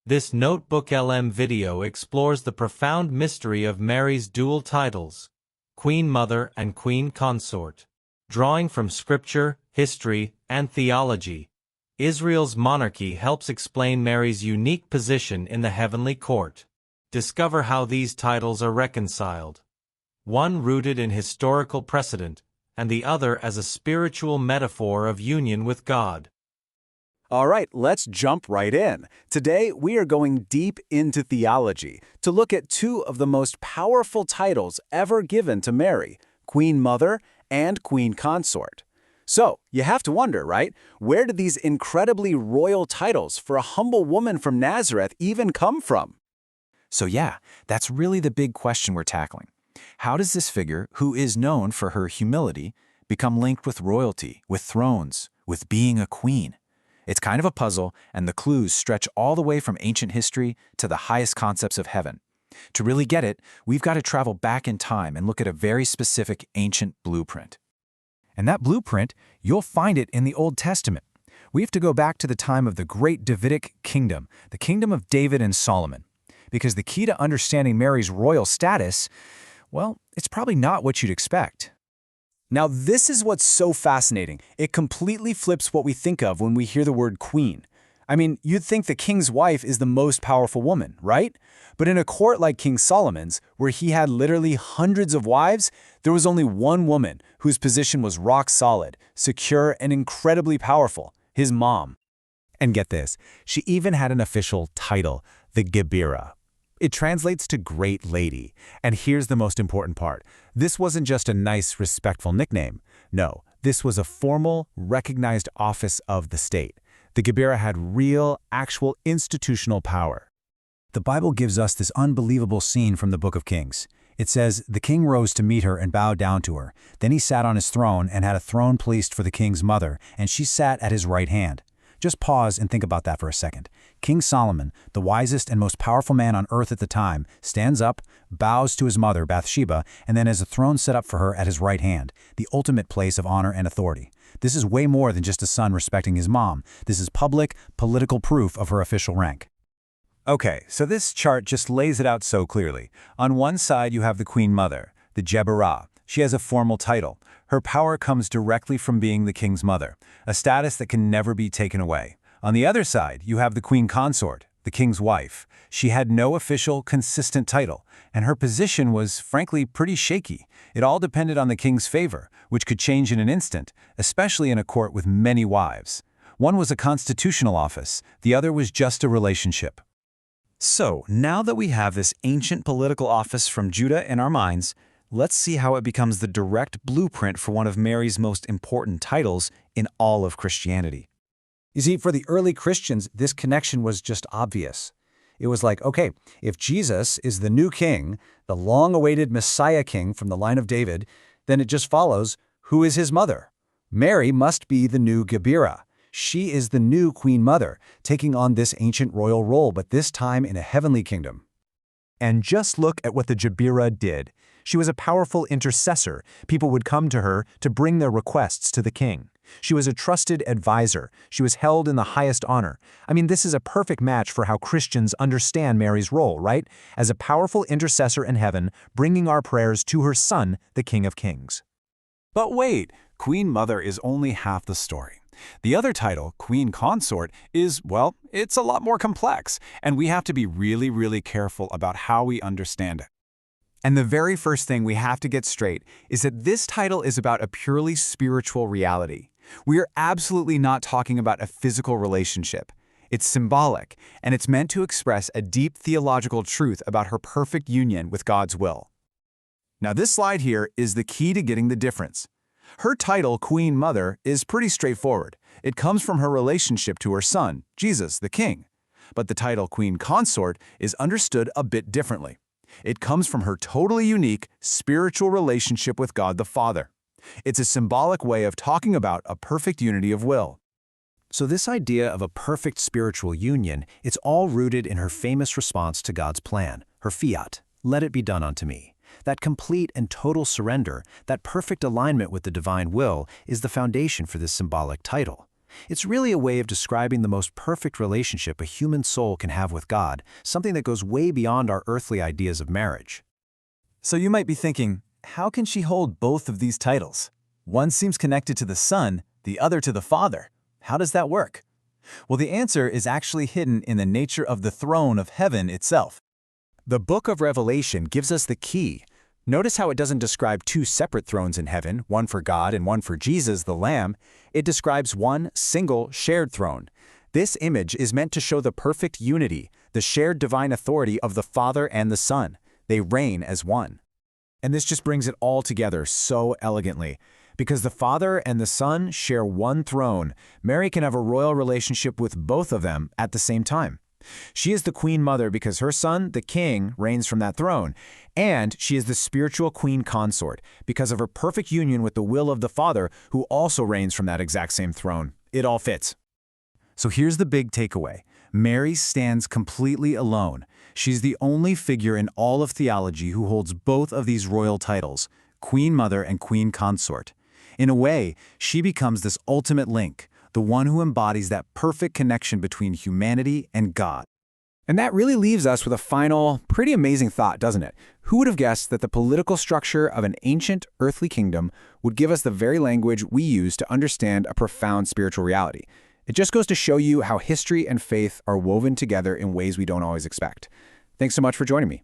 This Notebook LM video explores the profound mystery of Mary's dual titles, Queen Mother and Queen Consort. Drawing from scripture, history, and theology, Israel's monarchy helps explain Mary's unique position in the heavenly court. Discover how these titles are reconciled. One rooted in historical precedent, and the other as a spiritual metaphor of union with God. All right, let's jump right in. Today, we are going deep into theology to look at two of the most powerful titles ever given to Mary, Queen Mother and Queen Consort. So, you have to wonder, right? Where did these incredibly royal titles for a humble woman from Nazareth even come from? So yeah, that's really the big question we're tackling. How does this figure, who is known for her humility, become linked with royalty, with thrones, with being a queen? It's kind of a puzzle, and the clues stretch all the way from ancient history to the highest concepts of heaven. To really get it, we've got to travel back in time and look at a very specific ancient blueprint. And that blueprint, you'll find it in the Old Testament. We have to go back to the time of the great Davidic kingdom, the kingdom of David and Solomon. Because the key to understanding Mary's royal status, well, it's probably not what you'd expect. Now, this is what's so fascinating. It completely flips what we think of when we hear the word queen. I mean, you'd think the king's wife is the most powerful woman, right? But in a court like King Solomon's, where he had literally hundreds of wives, there was only one woman whose position was rock solid, secure, and incredibly powerful, his mom. And get this, she even had an official title, the Gabira. It translates to Great Lady. And here's the most important part. This wasn't just a nice, respectful nickname. No, this was a formal, recognized office of the state. The Gabira had real, actual institutional power. The Bible gives us this unbelievable scene from the Book of Kings. It says, the king rose to meet her and bowed down to her. Then he sat on his throne and had a throne placed for the king's mother, and she sat at his right hand. Just pause and think about that for a second. King Solomon, the wisest and most powerful man on earth at the time, stands up, bows to his mother, Bathsheba, and then has a throne set up for her at his right hand, the ultimate place of honor and authority. This is way more than just a son respecting his mom. This is public, political proof of her official rank. Okay, so this chart just lays it out so clearly. On one side, you have the Queen Mother, the Gabira. She has a formal title. Her power comes directly from being the king's mother, a status that can never be taken away. On the other side, you have the Queen Consort, the king's wife. She had no official, consistent title, and her position was, frankly, pretty shaky. It all depended on the king's favor, which could change in an instant, especially in a court with many wives. One was a constitutional office, the other was just a relationship. So, now that we have this ancient political office from Judah in our minds, let's see how it becomes the direct blueprint for one of Mary's most important titles in all of Christianity. You see, for the early Christians, this connection was just obvious. It was like, okay, if Jesus is the new king, the long-awaited Messiah king from the line of David, then it just follows, who is his mother? Mary must be the new Gabira. She is the new Queen Mother, taking on this ancient royal role, but this time in a heavenly kingdom. And just look at what the Gabira did. She was a powerful intercessor. People would come to her to bring their requests to the king. She was a trusted advisor. She was held in the highest honor. I mean, this is a perfect match for how Christians understand Mary's role, right? As a powerful intercessor in heaven, bringing our prayers to her Son, the King of Kings. But wait, Queen Mother is only half the story. The other title, Queen Consort, is, well, it's a lot more complex, and we have to be really, really careful about how we understand it. And the very first thing we have to get straight is that this title is about a purely spiritual reality. We are absolutely not talking about a physical relationship. It's symbolic, and it's meant to express a deep theological truth about her perfect union with God's will. Now, this slide here is the key to getting the difference. Her title, Queen Mother, is pretty straightforward. It comes from her relationship to her son, Jesus, the King. But the title Queen Consort is understood a bit differently. It comes from her totally unique spiritual relationship with God the Father. It's a symbolic way of talking about a perfect unity of will. So this idea of a perfect spiritual union, it's all rooted in her famous response to God's plan, her fiat, let it be done unto me. That complete and total surrender, that perfect alignment with the divine will, is the foundation for this symbolic title. It's really a way of describing the most perfect relationship a human soul can have with God, something that goes way beyond our earthly ideas of marriage. So you might be thinking, how can she hold both of these titles? One seems connected to the Son, the other to the Father. How does that work? Well, the answer is actually hidden in the nature of the throne of heaven itself. The book of Revelation gives us the key. Notice how it doesn't describe two separate thrones in heaven, one for God and one for Jesus, the Lamb. It describes one single shared throne. This image is meant to show the perfect unity, the shared divine authority of the Father and the Son. They reign as one. And this just brings it all together so elegantly. Because the Father and the Son share one throne, Mary can have a royal relationship with both of them at the same time. She is the Queen Mother because her son, the King, reigns from that throne. And she is the spiritual Queen Consort because of her perfect union with the will of the Father, who also reigns from that exact same throne. It all fits. So here's the big takeaway. Mary stands completely alone. She's the only figure in all of theology who holds both of these royal titles, Queen Mother and Queen Consort. In a way, she becomes this ultimate link, the one who embodies that perfect connection between humanity and God. And that really leaves us with a final, pretty amazing thought, doesn't it? Who would have guessed that the political structure of an ancient earthly kingdom would give us the very language we use to understand a profound spiritual reality? It just goes to show you how history and faith are woven together in ways we don't always expect. Thanks so much for joining me.